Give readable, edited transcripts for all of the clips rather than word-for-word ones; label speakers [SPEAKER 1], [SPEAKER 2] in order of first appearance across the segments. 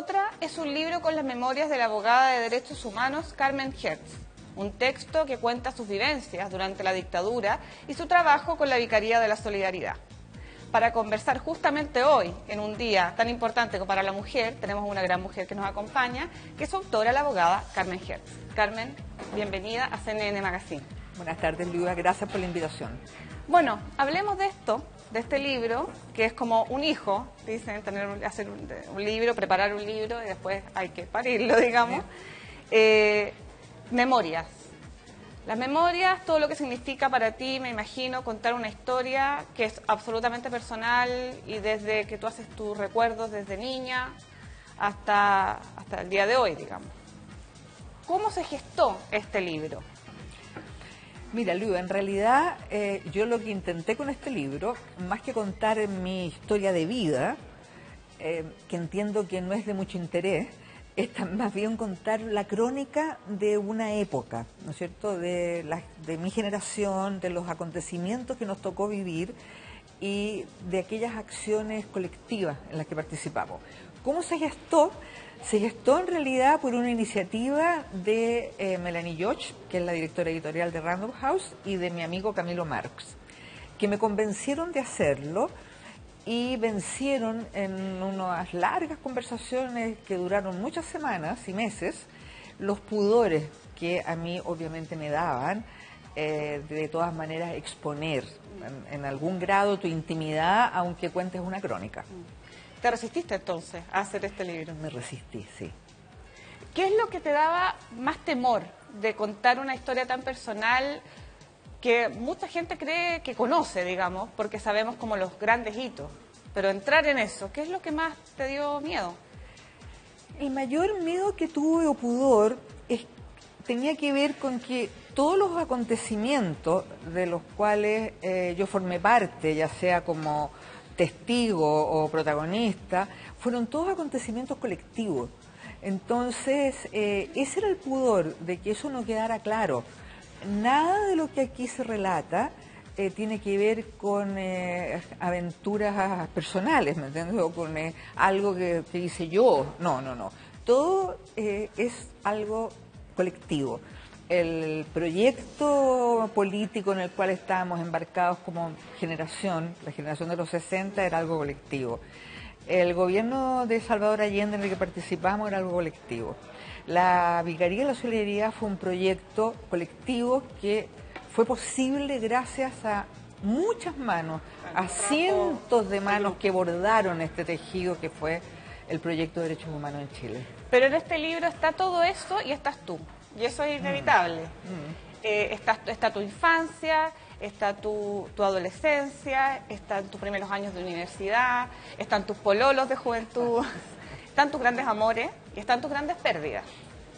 [SPEAKER 1] otra es un libro con las memorias de la abogada de derechos humanos Carmen Hertz, un texto que cuenta sus vivencias durante la dictadura y su trabajo con la Vicaría de la Solidaridad. Para conversar justamente hoy, en un día tan importante como para la mujer, tenemos una gran mujer que nos acompaña, que es autora, la abogada Carmen Hertz. Carmen, bienvenida a CNN Magazine.
[SPEAKER 2] Buenas tardes, Lidia, gracias por la invitación.
[SPEAKER 1] Bueno, hablemos de esto, de este libro, que es como un hijo, dicen, hacer un libro, preparar un libro y después hay que parirlo, digamos. Memorias. Las memorias, todo lo que significa para ti, me imagino, contar una historia que es absolutamente personal y desde que tú haces tus recuerdos desde niña hasta el día de hoy, digamos. ¿Cómo se gestó este libro?
[SPEAKER 2] Mira, Liu, en realidad yo lo que intenté con este libro, más que contar mi historia de vida, que entiendo que no es de mucho interés, es más bien contar la crónica de una época, ¿no es cierto?, de mi generación, de los acontecimientos que nos tocó vivir y de aquellas acciones colectivas en las que participamos. ¿Cómo se gestó? Se gestó en realidad por una iniciativa de Melanie George, que es la directora editorial de Random House, y de mi amigo Camilo Marx, que me convencieron de hacerlo y vencieron en unas largas conversaciones que duraron muchas semanas y meses los pudores que a mí obviamente me daban de todas maneras exponer en algún grado tu intimidad, aunque cuentes una crónica.
[SPEAKER 1] ¿Te resististe entonces a hacer este libro?
[SPEAKER 2] Me resistí, sí.
[SPEAKER 1] ¿Qué es lo que te daba más temor de contar una historia tan personal que mucha gente cree que conoce, digamos, porque sabemos como los grandes hitos? Pero entrar en eso, ¿qué es lo que más te dio miedo?
[SPEAKER 2] El mayor miedo que tuve o pudor tenía que ver con que todos los acontecimientos de los cuales yo formé parte, ya sea como testigo o protagonista, fueron todos acontecimientos colectivos. Entonces, ese era el pudor, de que eso no quedara claro. Nada de lo que aquí se relata tiene que ver con aventuras personales, ¿me entiendes? O con algo que hice yo. No, no, no. Todo es algo colectivo. El proyecto político en el cual estábamos embarcados como generación, la generación de los 60, era algo colectivo. El gobierno de Salvador Allende en el que participamos era algo colectivo. La Vicaría de la Solidaridad fue un proyecto colectivo que fue posible gracias a muchas manos, a cientos de manos que bordaron este tejido que fue el proyecto de derechos humanos en Chile.
[SPEAKER 1] Pero en este libro está todo eso y estás tú. Y eso es inevitable. Está tu infancia, está tu adolescencia, están tus primeros años de universidad, están tus pololos de juventud, están tus grandes amores y están tus grandes pérdidas,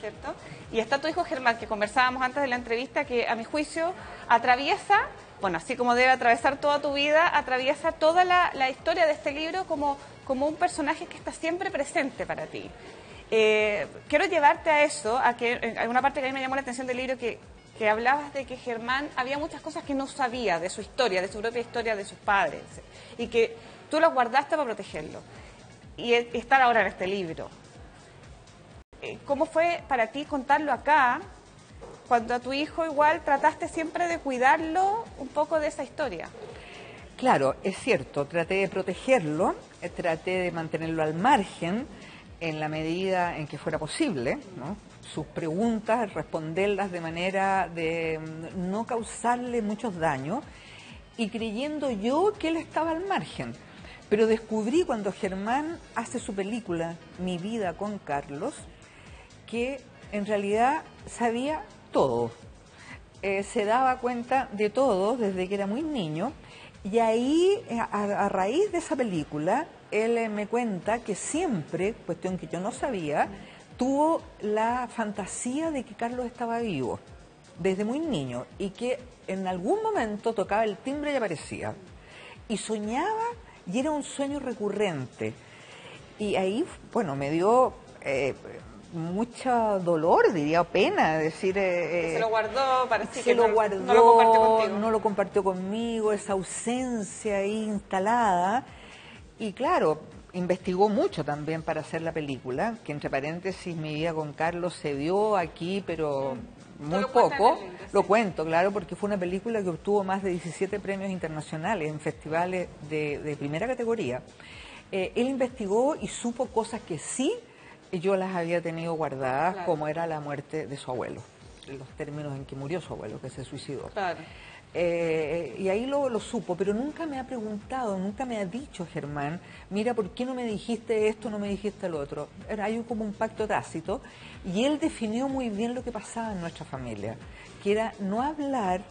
[SPEAKER 1] ¿cierto? Y está tu hijo Germán, que conversábamos antes de la entrevista, que a mi juicio atraviesa, bueno, así como debe atravesar toda tu vida, atraviesa toda la historia de este libro como un personaje que está siempre presente para ti. Quiero llevarte a eso, a que hay una parte que a mí me llamó la atención del libro que hablabas de que Germán había muchas cosas que no sabía de su historia, de su propia historia, de sus padres, y que tú las guardaste para protegerlo. Y estar ahora en este libro. ¿Cómo fue para ti contarlo acá, cuando a tu hijo igual trataste siempre de cuidarlo un poco de esa historia?
[SPEAKER 2] Claro, es cierto, traté de protegerlo, traté de mantenerlo al margen, en la medida en que fuera posible, ¿no? Sus preguntas, responderlas de manera de no causarle muchos daños y creyendo yo que él estaba al margen. Pero descubrí cuando Germán hace su película Mi vida con Carlos, que en realidad sabía todo. Se daba cuenta de todo desde que era muy niño y ahí, a raíz de esa película, él me cuenta que siempre, cuestión que yo no sabía, tuvo la fantasía de que Carlos estaba vivo, desde muy niño, y que en algún momento tocaba el timbre y aparecía. Y soñaba, y era un sueño recurrente. Y ahí, bueno, me dio mucho dolor, diría, pena, decir...
[SPEAKER 1] se lo guardó, parece
[SPEAKER 2] que
[SPEAKER 1] no,
[SPEAKER 2] guardó,
[SPEAKER 1] no lo compartió contigo.
[SPEAKER 2] No lo compartió conmigo, esa ausencia ahí instalada. Y claro, investigó mucho también para hacer la película, que entre paréntesis mi vida con Carlos se vio aquí, pero muy poco. Lo cuento, claro, porque fue una película que obtuvo más de 17 premios internacionales en festivales de primera categoría. Él investigó y supo cosas que sí yo las había tenido guardadas, claro, como era la muerte de su abuelo, los términos en que murió su abuelo, que se suicidó. Claro. Y ahí lo supo, pero nunca me ha preguntado, nunca me ha dicho, Germán, mira, ¿por qué no me dijiste esto, no me dijiste lo otro? Hay como un pacto tácito, y él definió muy bien lo que pasaba en nuestra familia, que era no hablar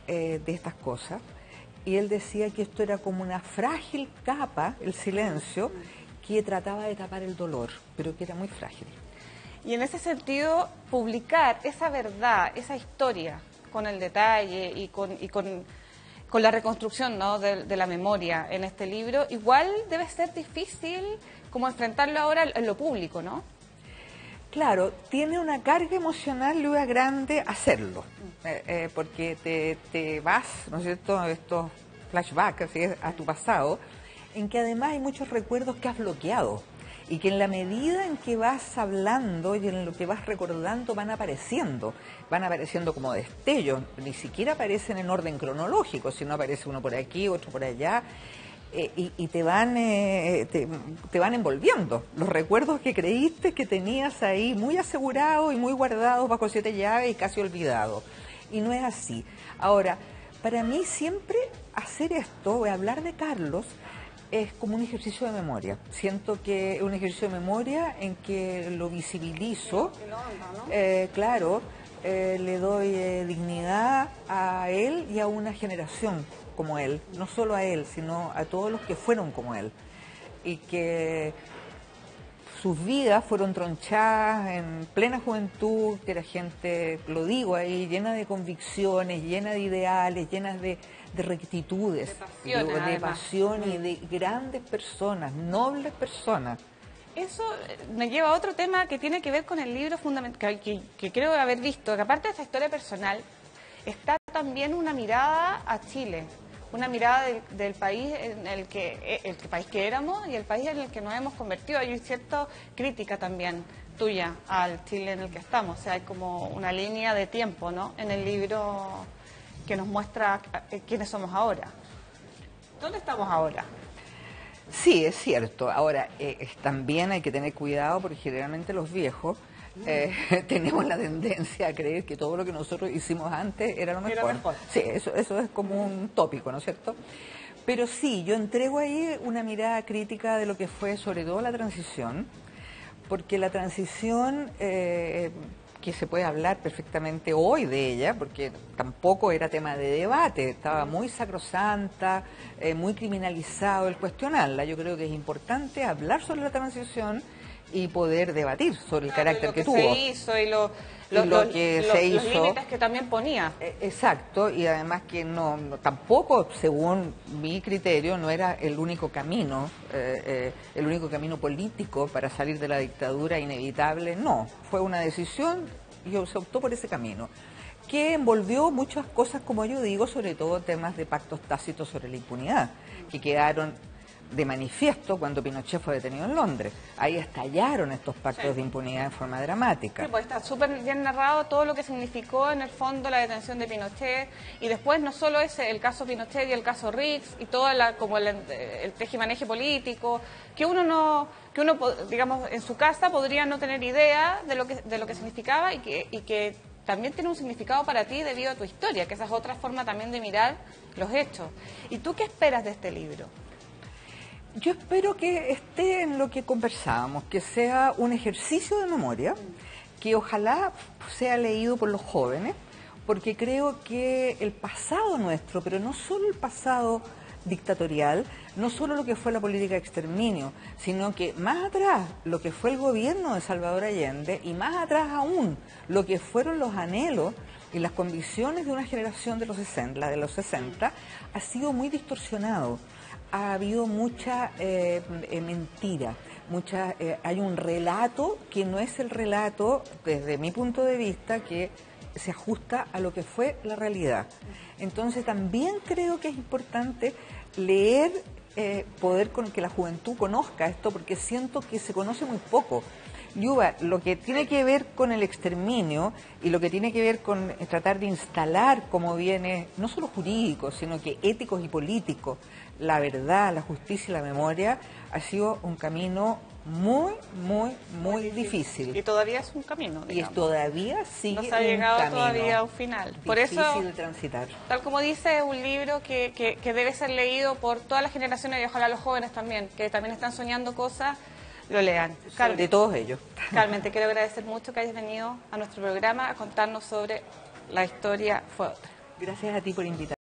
[SPEAKER 2] de estas cosas, y él decía que esto era como una frágil capa, el silencio, que trataba de tapar el dolor, pero que era muy frágil.
[SPEAKER 1] Y en ese sentido, publicar esa verdad, esa historia, con el detalle y con la reconstrucción, ¿no?, de la memoria en este libro, igual debe ser difícil como enfrentarlo ahora en lo público, ¿no?
[SPEAKER 2] Claro, tiene una carga emocional, Luis, grande hacerlo, porque te vas, ¿no es cierto?, estos flashbacks así, a tu pasado, en que además hay muchos recuerdos que has bloqueado, y que en la medida en que vas hablando y en lo que vas recordando van apareciendo como destellos, ni siquiera aparecen en orden cronológico, sino aparece uno por aquí, otro por allá, y te van envolviendo. Los recuerdos que creíste que tenías ahí muy asegurados y muy guardados bajo 7 llaves y casi olvidados. Y no es así. Ahora, para mí siempre hacer esto, hablar de Carlos, es como un ejercicio de memoria. Siento que es un ejercicio de memoria en que lo visibilizo, claro, le doy dignidad a él y a una generación como él, no solo a él, sino a todos los que fueron como él, y que sus vidas fueron tronchadas en plena juventud, que era gente, lo digo ahí, llena de convicciones, llena de ideales, llenas de rectitudes, de pasión y de grandes personas, nobles personas.
[SPEAKER 1] Eso me lleva a otro tema que tiene que ver con el libro fundamental, que creo haber visto, que aparte de esta historia personal, está también una mirada a Chile, una mirada del país en el país que éramos y el país en el que nos hemos convertido. Hay cierta crítica también tuya al Chile en el que estamos, o sea, hay como una línea de tiempo, ¿no?, en el libro que nos muestra quiénes somos ahora. ¿Dónde estamos ahora?
[SPEAKER 2] Sí, es cierto. Ahora, también hay que tener cuidado porque generalmente los viejos tenemos la tendencia a creer que todo lo que nosotros hicimos antes era lo mejor. Sí, eso es como un tópico, ¿no es cierto? Pero sí, yo entrego ahí una mirada crítica de lo que fue sobre todo la transición, porque la transición, que se puede hablar perfectamente hoy de ella, porque tampoco era tema de debate, estaba muy sacrosanta, muy criminalizado el cuestionarla. Yo creo que es importante hablar sobre la transición y poder debatir sobre el carácter que tuvo.
[SPEAKER 1] Lo que se hizo y los límites que también ponía.
[SPEAKER 2] Exacto, y además que tampoco, según mi criterio, no era el único camino político para salir de la dictadura inevitable. No, fue una decisión y se optó por ese camino, que envolvió muchas cosas, como yo digo, sobre todo temas de pactos tácitos sobre la impunidad, que quedaron de manifiesto cuando Pinochet fue detenido en Londres. Ahí estallaron estos pactos de impunidad en forma dramática.
[SPEAKER 1] Sí, pues está súper bien narrado todo lo que significó en el fondo la detención de Pinochet, y después no solo el caso Pinochet y el caso Riggs y todo como el tejimaneje político, que uno digamos en su casa podría no tener idea de lo que significaba y que también tiene un significado para ti debido a tu historia, que esa es otra forma también de mirar los hechos. ¿Y tú qué esperas de este libro?
[SPEAKER 2] Yo espero que esté en lo que conversábamos, que sea un ejercicio de memoria, que ojalá sea leído por los jóvenes, porque creo que el pasado nuestro, pero no solo el pasado dictatorial, no solo lo que fue la política de exterminio, sino que más atrás lo que fue el gobierno de Salvador Allende y más atrás aún lo que fueron los anhelos y las convicciones de una generación de los 60, la de los 60, ha sido muy distorsionado. Ha habido mucha mentira, hay un relato que no es el relato, desde mi punto de vista, que se ajusta a lo que fue la realidad. Entonces también creo que es importante leer poder con que la juventud conozca esto, porque siento que se conoce muy poco. Yuba, lo que tiene que ver con el exterminio y lo que tiene que ver con tratar de instalar como bienes, no solo jurídicos, sino que éticos y políticos, la verdad, la justicia y la memoria, ha sido un camino muy difícil.
[SPEAKER 1] Y todavía es un camino, digamos.
[SPEAKER 2] Y todavía sigue
[SPEAKER 1] no se ha llegado
[SPEAKER 2] un camino
[SPEAKER 1] todavía a un final. Por eso,
[SPEAKER 2] difícil de transitar.
[SPEAKER 1] tal como dice, es un libro que debe ser leído por todas las generaciones y ojalá los jóvenes también, que también están soñando cosas, lo lean. Carmen,
[SPEAKER 2] De todos ellos.
[SPEAKER 1] Carmen, te quiero agradecer mucho que hayas venido a nuestro programa a contarnos sobre La historia fue otra.
[SPEAKER 2] Gracias a ti por invitarme.